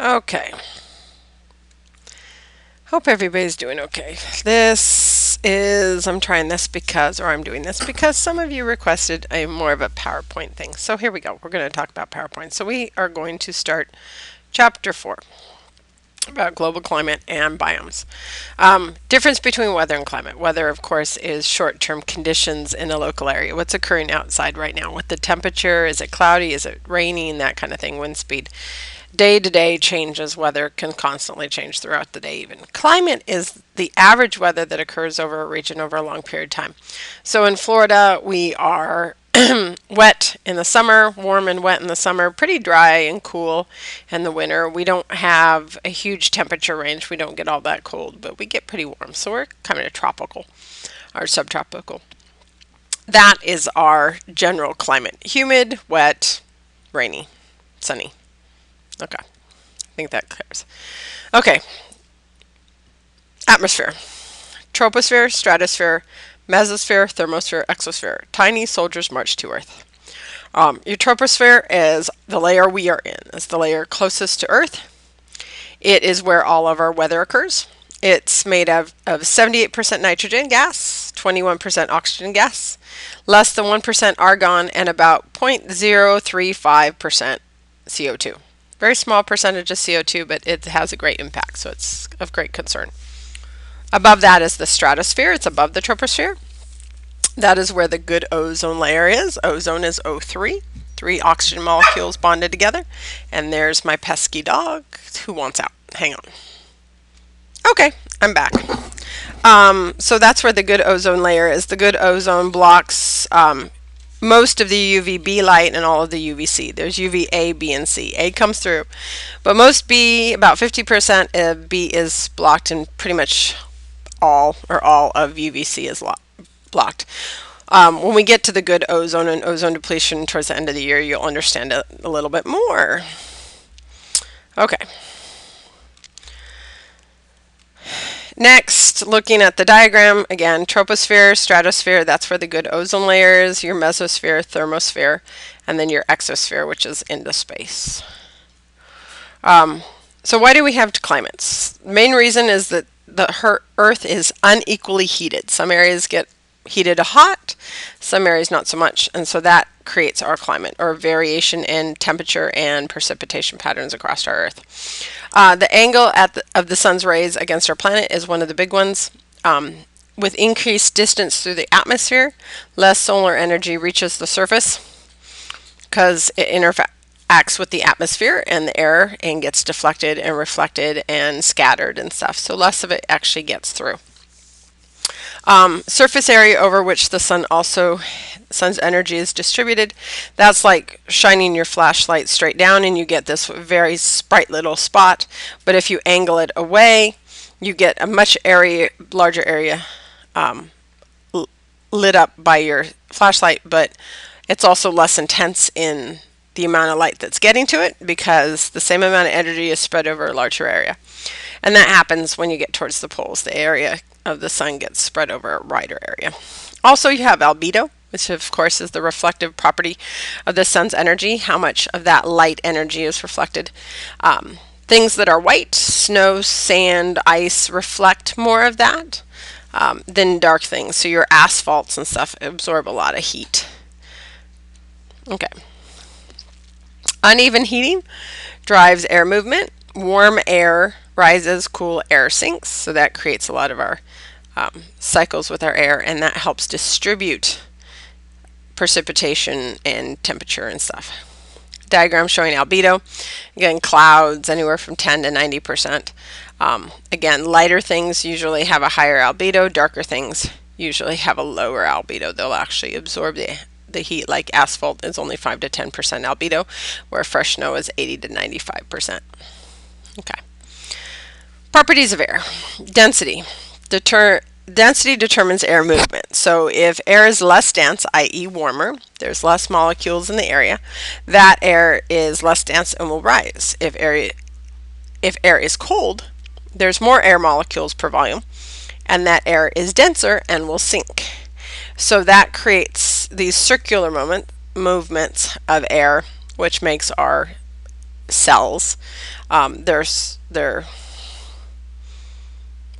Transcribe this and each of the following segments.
Okay. Hope everybody's doing okay. I'm trying this because, or I'm doing this because some of you requested a more of a PowerPoint thing. So here we go. We're going to talk about PowerPoint. So we are going to start chapter 4 about global climate and biomes. Difference between weather and climate. Weather, of course, is short-term conditions in a local area. What's occurring outside right now with the temperature? Is it cloudy? Is it raining? That kind of thing. Wind speed. Day-to-day changes. Weather can constantly change throughout the day even. Climate is the average weather that occurs over a region over a long period of time. So in Florida, we are wet in the summer, warm and wet in the summer, pretty dry and cool in the winter. We don't have a huge temperature range. We don't get all that cold, but we get pretty warm. So we're kind of tropical or subtropical. That is our general climate. Humid, wet, rainy, sunny. Okay, I think that clears. Okay, atmosphere. Troposphere, stratosphere, mesosphere, thermosphere, exosphere. Tiny soldiers march to Earth. Your troposphere is the layer we are in. It's the layer closest to Earth. It is where all of our weather occurs. It's made of 78% nitrogen gas, 21% oxygen gas, less than 1% argon, and about 0.035% CO2. Very small percentage of CO2, but it has a great impact, so it's of great concern. Above that is the stratosphere. It's above the troposphere. That is where the good ozone layer is. Ozone is O3, 3 oxygen molecules bonded together. And there's my pesky dog who wants out. Hang on. Okay, I'm back. So that's where the good ozone layer is. The good ozone blocks most of the UVB light and all of the UVC. There's UVA, B, and C. A comes through. But most B, about 50% of B is blocked, and pretty much all of UVC is blocked. When we get to the good ozone and ozone depletion towards the end of the year, you'll understand it a little bit more. Okay. Next, looking at the diagram, again, troposphere, stratosphere, that's where the good ozone layer is, your mesosphere, thermosphere, and then your exosphere, which is into space. So why do we have climates? The main reason is that the Earth is unequally heated. Some areas get heated hot, some areas not so much, and so that creates our climate, or variation in temperature and precipitation patterns across our Earth. The angle of the sun's rays against our planet is one of the big ones. With increased distance through the atmosphere, less solar energy reaches the surface because it interacts with the atmosphere and the air and gets deflected and reflected and scattered and stuff. So less of it actually gets through. Surface area over which the sun's energy is distributed, that's like shining your flashlight straight down and you get this very bright little spot. But if you angle it away, you get a much larger area lit up by your flashlight, but it's also less intense in the amount of light that's getting to it because the same amount of energy is spread over a larger area. And that happens when you get towards the poles. The area of the sun gets spread over a wider area. Also, you have albedo, which of course is the reflective property of the sun's energy, how much of that light energy is reflected. Things that are white, snow, sand, ice, reflect more of that than dark things. So your asphalts and stuff absorb a lot of heat. Okay. Uneven heating drives air movement. Warm air rises, cool air sinks, so that creates a lot of our cycles with our air, and that helps distribute precipitation and temperature and stuff. Diagram showing albedo. Again, clouds anywhere from 10 to 90%. Again, lighter things usually have a higher albedo. Darker things usually have a lower albedo. They'll actually absorb the heat, like asphalt is only 5 to 10% albedo, where fresh snow is 80 to 95%. Okay. Properties of air. Density. Density determines air movement. So if air is less dense, i.e. warmer, there's less molecules in the area, that air is less dense and will rise. If air is cold, there's more air molecules per volume, and that air is denser and will sink. So that creates these circular movements of air, which makes our cells. They're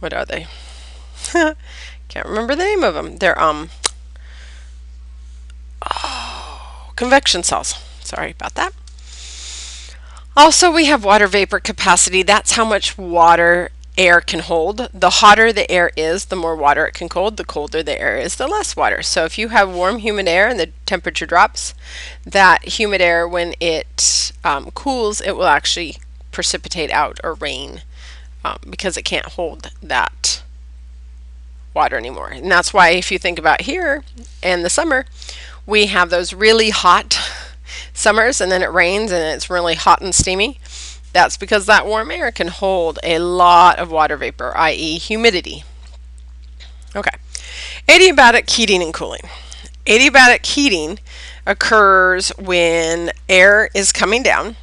what are they? Can't remember the name of them. They're convection cells. Sorry about that. Also, we have water vapor capacity. That's how much water air can hold. The hotter the air is, the more water it can hold. The colder the air is, the less water. So if you have warm, humid air and the temperature drops, that humid air, when it cools, it will actually precipitate out or rain because it can't hold that water anymore. And that's why if you think about here in the summer, we have those really hot summers and then it rains and it's really hot and steamy. That's because that warm air can hold a lot of water vapor, i.e. humidity. Okay, adiabatic heating and cooling. Adiabatic heating occurs when air is coming down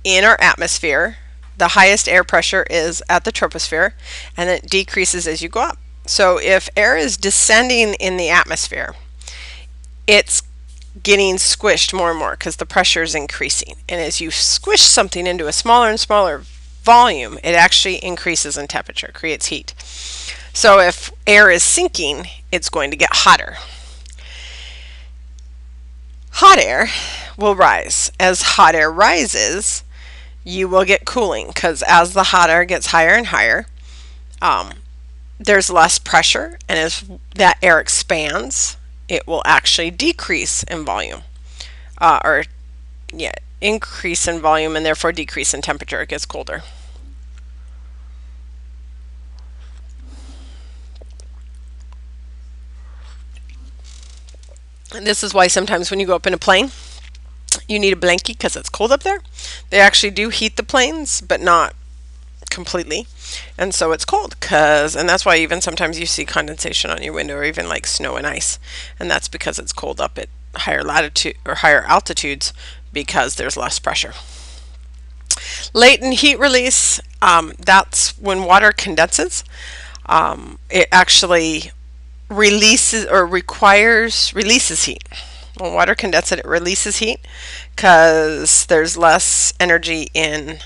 in our atmosphere. The highest air pressure is at the troposphere and it decreases as you go up. So if air is descending in the atmosphere, it's getting squished more and more because the pressure is increasing. And as you squish something into a smaller and smaller volume, it actually increases in temperature, creates heat. So if air is sinking, it's going to get hotter. Hot air will rise. As hot air rises, you will get cooling because as the hot air gets higher and higher, there's less pressure, and as that air expands, it will actually decrease in volume, increase in volume and therefore decrease in temperature. It gets colder. And this is why sometimes when you go up in a plane, you need a blankie because it's cold up there. They actually do heat the planes, but not completely, and so it's cold and that's why even sometimes you see condensation on your window or even like snow and ice, and that's because it's cold up at higher latitude or higher altitudes because there's less pressure. Latent heat release, that's when water condenses. It actually releases heat. When water condenses, it releases heat because there's less energy in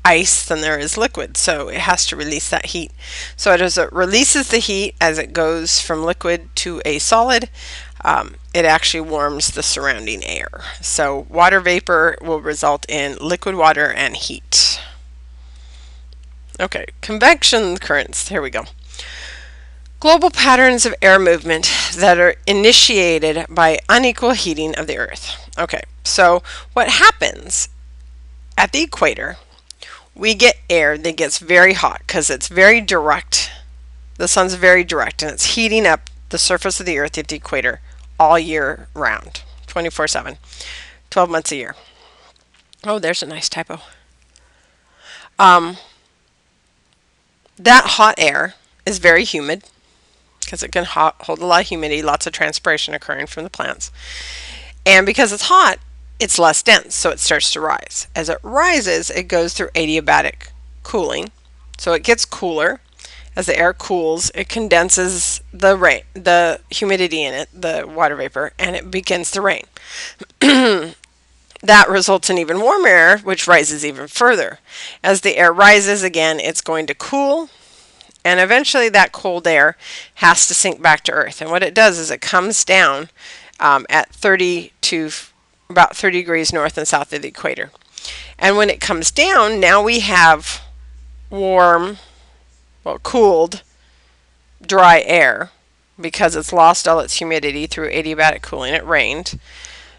ice than there is liquid, so it has to release that heat. So as it releases the heat as it goes from liquid to a solid, it actually warms the surrounding air. So water vapor will result in liquid water and heat. Okay, convection currents. Here we go. Global patterns of air movement that are initiated by unequal heating of the Earth. Okay, so what happens at the equator, we get air that gets very hot because it's very direct. The sun's very direct and it's heating up the surface of the Earth at the equator all year round, 24/7, 12 months a year. Oh, there's a nice typo. That hot air is very humid because it can hold a lot of humidity, lots of transpiration occurring from the plants. And because it's hot, it's less dense, so it starts to rise. As it rises, it goes through adiabatic cooling. So it gets cooler. As the air cools, it condenses the humidity in it, the water vapor, and it begins to rain. That results in even warmer air, which rises even further. As the air rises again, it's going to cool, and eventually that cold air has to sink back to Earth. And what it does is it comes down at 30 to about 30 degrees north and south of the equator. And when it comes down, now we have warm, cooled, dry air because it's lost all its humidity through adiabatic cooling. It rained,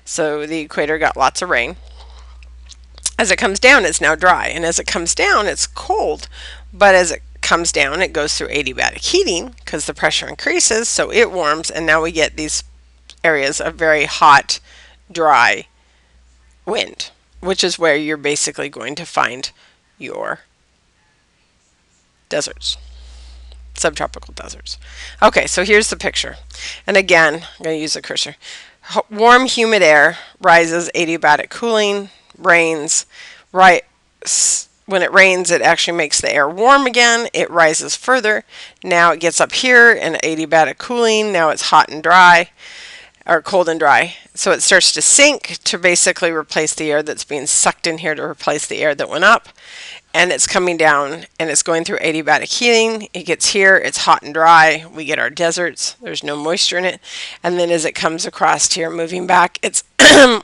so the equator got lots of rain. As it comes down, it's now dry, and as it comes down, it's cold, but as it comes down, it goes through adiabatic heating because the pressure increases, so it warms, and now we get these areas of very hot, dry wind, which is where you're basically going to find your deserts, subtropical deserts. Okay, so here's the picture. And again, I'm going to use the cursor. Warm, humid air rises, adiabatic cooling, rains. Right, when it rains, it actually makes the air warm again. It rises further. Now it gets up here and adiabatic cooling. Now it's hot and dry. or cold and dry. So it starts to sink to basically replace the air that's being sucked in here to replace the air that went up. And it's coming down and it's going through adiabatic heating. It gets here, it's hot and dry. We get our deserts. There's no moisture in it. And then as it comes across here, moving back, it's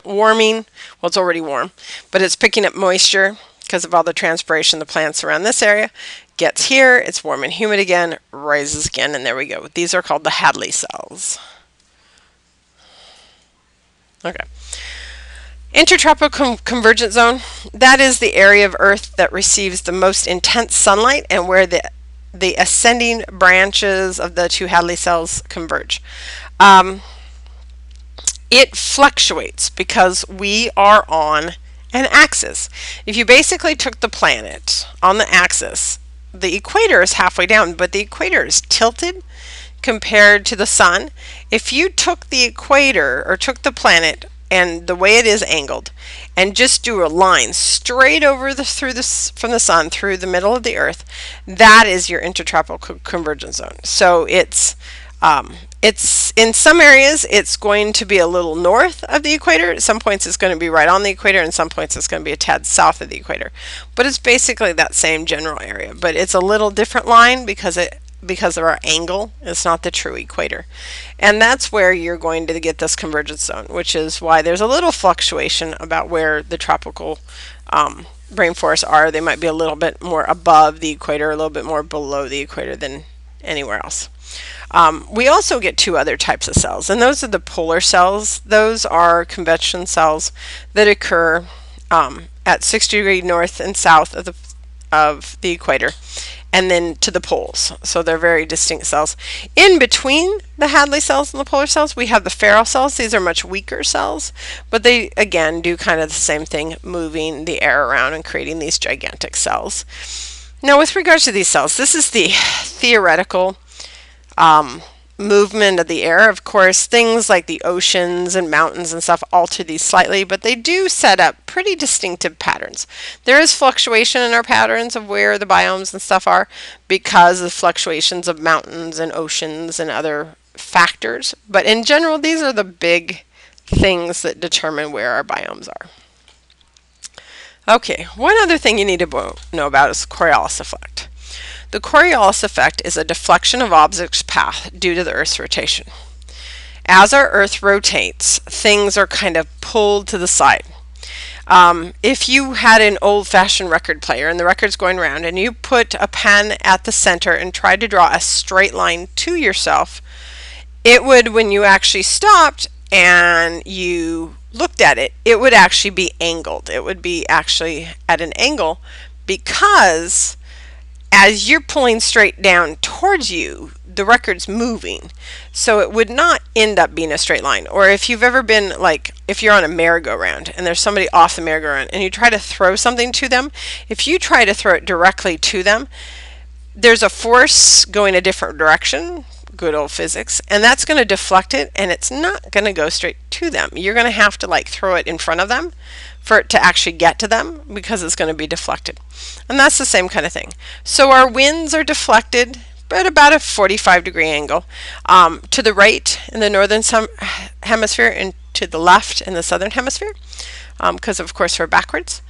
warming. Well, it's already warm, but it's picking up moisture because of all the transpiration the plants around this area. Gets here, it's warm and humid again, rises again, and there we go. These are called the Hadley cells. Okay. Intertropical convergence zone, that is the area of Earth that receives the most intense sunlight and where the ascending branches of the two Hadley cells converge. It fluctuates because we are on an axis. If you basically took the planet on the axis, the equator is halfway down, but the equator is tilted compared to the sun. If you took the equator or took the planet and the way it is angled and just do a line straight over from the sun through the middle of the Earth, that is your intertropical convergence zone. So it's in some areas it's going to be a little north of the equator. At some points it's going to be right on the equator, and some points it's going to be a tad south of the equator. But it's basically that same general area, but it's a little different line because of our angle. It's not the true equator. And that's where you're going to get this convergence zone, which is why there's a little fluctuation about where the tropical rainforests are. They might be a little bit more above the equator, a little bit more below the equator than anywhere else. We also get two other types of cells, and those are the polar cells. Those are convection cells that occur at 60 degrees north and south of the equator, and then to the poles. So they're very distinct cells. In between the Hadley cells and the polar cells, we have the Ferrel cells. These are much weaker cells, but they again do kind of the same thing, moving the air around and creating these gigantic cells. Now with regards to these cells, this is the theoretical movement of the air. Of course, things like the oceans and mountains and stuff alter these slightly, but they do set up pretty distinctive patterns. There is fluctuation in our patterns of where the biomes and stuff are because of fluctuations of mountains and oceans and other factors, but in general these are the big things that determine where our biomes are. Okay, one other thing you need to know about is the Coriolis effect. The Coriolis effect is a deflection of objects' path due to the Earth's rotation. As our Earth rotates, things are kind of pulled to the side. If you had an old-fashioned record player and the record's going around and you put a pen at the center and tried to draw a straight line to yourself, it would, when you actually stopped and you looked at it, it would actually be angled. It would be actually at an angle because as you're pulling straight down towards you, the record's moving. So it would not end up being a straight line. Or if you've ever been, like, if you're on a merry-go-round and there's somebody off the merry-go-round and you try to throw something to them, if you try to throw it directly to them, there's a force going a different direction, good old physics, and that's going to deflect it, and it's not going to go straight to them. You're going to have to like throw it in front of them for it to actually get to them because it's going to be deflected. And that's the same kind of thing. So our winds are deflected at about a 45-degree angle to the right in the northern hemisphere and to the left in the southern hemisphere because of course we're backwards.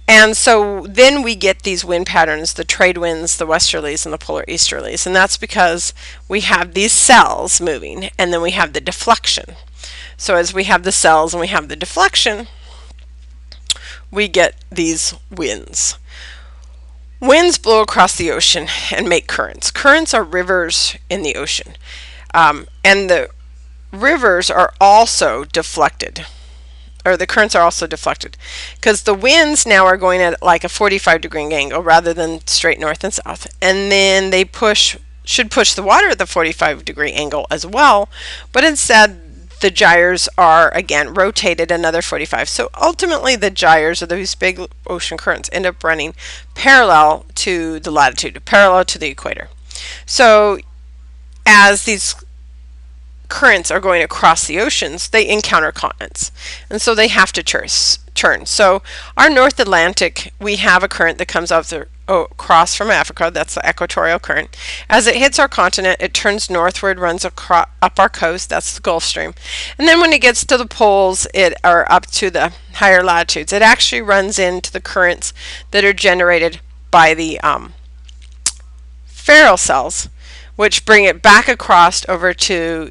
And so then we get these wind patterns, the trade winds, the westerlies, and the polar easterlies. And that's because we have these cells moving, and then we have the deflection. So as we have the cells and we have the deflection, we get these winds. Winds blow across the ocean and make currents. Currents are rivers in the ocean. And the rivers are also deflected. Or the currents are also deflected because the winds now are going at like a 45-degree angle rather than straight north and south, and then they should push the water at the 45-degree angle as well, but instead the gyres are again rotated another 45. So ultimately the gyres, or these big ocean currents, end up running parallel to the latitude, parallel to the equator. So as these currents are going across the oceans, they encounter continents, and so they have to turn. So our North Atlantic, we have a current that comes across from Africa. That's the equatorial current. As it hits our continent, it turns northward, runs across, up our coast. That's the Gulf Stream. And then when it gets to the poles, or up to the higher latitudes, it actually runs into the currents that are generated by the Ferrel cells, which bring it back across over to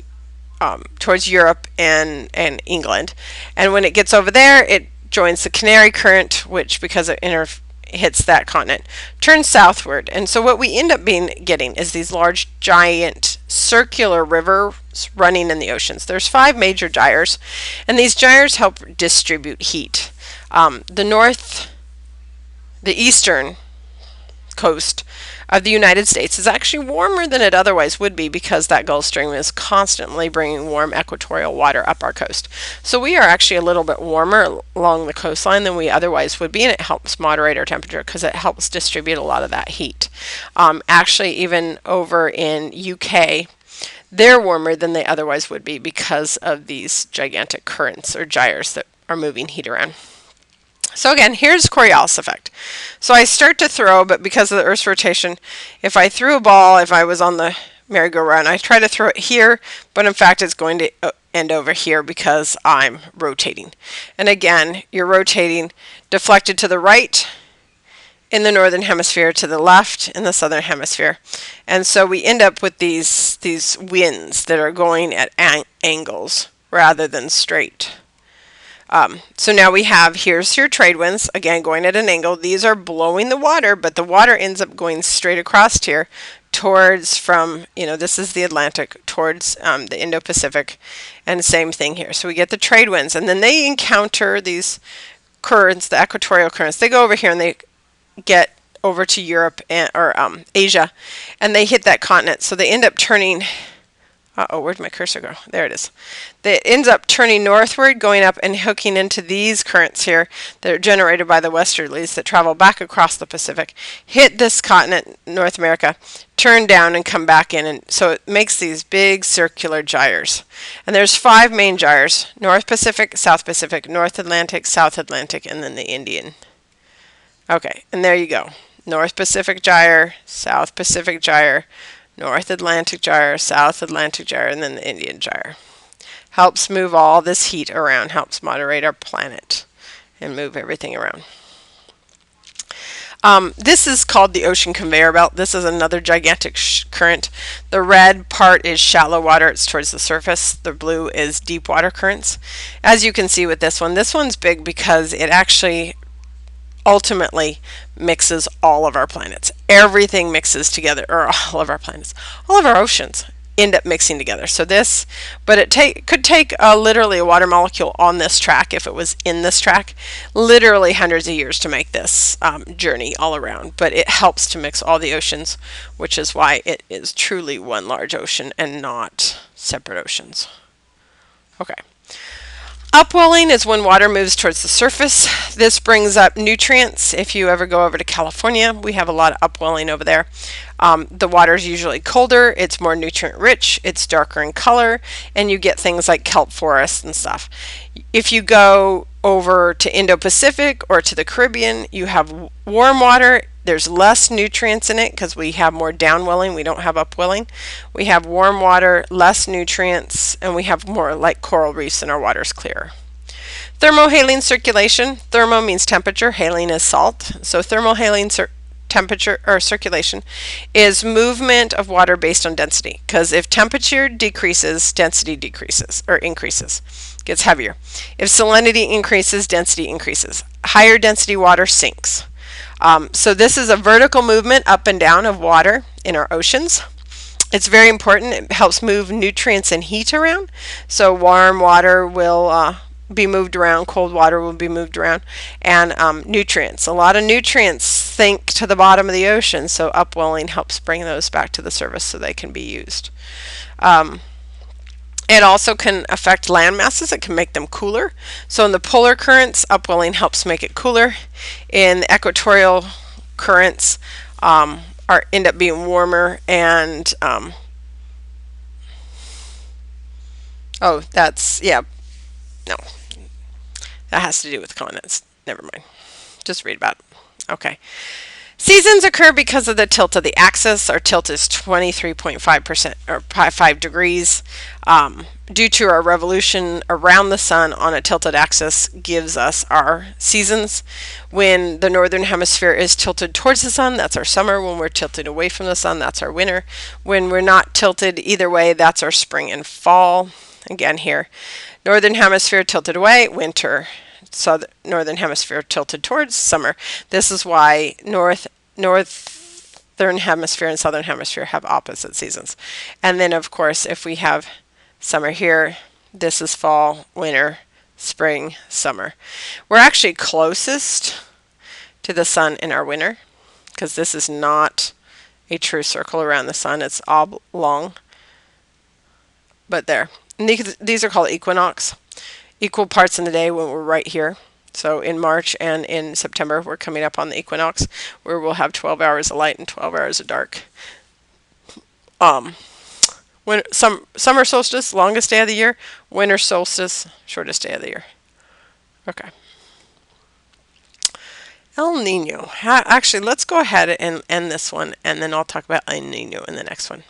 towards Europe and England. And when it gets over there, it joins the Canary Current, which, because it hits that continent, turns southward. And so what we end up getting is these large, giant, circular rivers running in the oceans. There's 5 major gyres, and these gyres help distribute heat. The eastern coast of the United States is actually warmer than it otherwise would be, because that Gulf Stream is constantly bringing warm equatorial water up our coast. So we are actually a little bit warmer along the coastline than we otherwise would be, and it helps moderate our temperature because it helps distribute a lot of that heat. Actually, even over in UK, they're warmer than they otherwise would be because of these gigantic currents or gyres that are moving heat around. So again, here's Coriolis effect. So I start to throw, but because of the Earth's rotation, if I threw a ball, if I was on the merry-go-round, I try to throw it here, but in fact it's going to end over here because I'm rotating. And again, you're rotating, deflected to the right in the northern hemisphere, to the left in the southern hemisphere. And so we end up with these winds that are going at angles rather than straight. So now we have, here's your trade winds, again going at an angle. These are blowing the water, but the water ends up going straight across here towards, from, this is the Atlantic, towards the Indo-Pacific, and same thing here. So we get the trade winds, and then they encounter these currents, the equatorial currents. They go over here and they get over to Europe or Asia, and they hit that continent. So they end up turning, where'd my cursor go? There it is. It ends up turning northward, going up and hooking into these currents here that are generated by the westerlies that travel back across the Pacific, hit this continent, North America, turn down and come back in. And so it makes these big circular gyres. And there's 5 main gyres: North Pacific, South Pacific, North Atlantic, South Atlantic, and then the Indian. Okay, and there you go. North Pacific gyre, South Pacific gyre, North Atlantic gyre, South Atlantic gyre, and then the Indian gyre. Helps move all this heat around, helps moderate our planet and move everything around. This is called the ocean conveyor belt. This is another gigantic current. The red part is shallow water, it's towards the surface. The blue is deep water currents. As you can see with this one's big because it actually ultimately mixes all of our planets. Everything mixes together, or all of our planets, all of our oceans end up mixing together. So this, but it could take literally a water molecule on this track, if it was in this track, literally hundreds of years to make this journey all around. But it helps to mix all the oceans, which is why it is truly one large ocean and not separate oceans. Okay. Upwelling is when water moves towards the surface. This brings up nutrients. If you ever go over to California, we have a lot of upwelling over there. The water is usually colder, it's more nutrient rich, it's darker in color, and you get things like kelp forests and stuff. If you go over to Indo-Pacific or to the Caribbean, you have warm water. There's less nutrients in it because we have more downwelling. We don't have upwelling. We have warm water, less nutrients, and we have more like coral reefs, and our water's clearer. Thermohaline circulation. Thermo means temperature. Haline is salt. So thermohaline temperature or circulation is movement of water based on density. Because if temperature decreases, density decreases or increases, gets heavier. If salinity increases, density increases. Higher density water sinks. So this is a vertical movement up and down of water in our oceans. It's very important. It helps move nutrients and heat around. So warm water will be moved around, cold water will be moved around, and nutrients. A lot of nutrients sink to the bottom of the ocean, so upwelling helps bring those back to the surface so they can be used. It also can affect land masses. It can make them cooler. So in the polar currents, upwelling helps make it cooler. In the equatorial currents, end up being warmer, and that's, yeah, no, that has to do with continents. Never mind. Just read about it. Okay. Seasons occur because of the tilt of the axis. Our tilt is 23.5% or 5 degrees. Due to our revolution around the sun on a tilted axis gives us our seasons. When the northern hemisphere is tilted towards the sun, that's our summer. When we're tilted away from the sun, that's our winter. When we're not tilted either way, that's our spring and fall. Again here, northern hemisphere tilted away, winter. Northern hemisphere tilted towards summer. This is why northern hemisphere and southern hemisphere have opposite seasons. And then of course, if we have summer here, this is fall, winter, spring, summer. We're actually closest to the sun in our winter because this is not a true circle around the sun. It's oblong. But there. And these are called equinox. Equal parts in the day when we're right here. So in March and in September, we're coming up on the equinox where we'll have 12 hours of light and 12 hours of dark. When summer solstice, longest day of the year. Winter solstice, shortest day of the year. Okay. El Nino. Actually, let's go ahead and end this one, and then I'll talk about El Nino in the next one.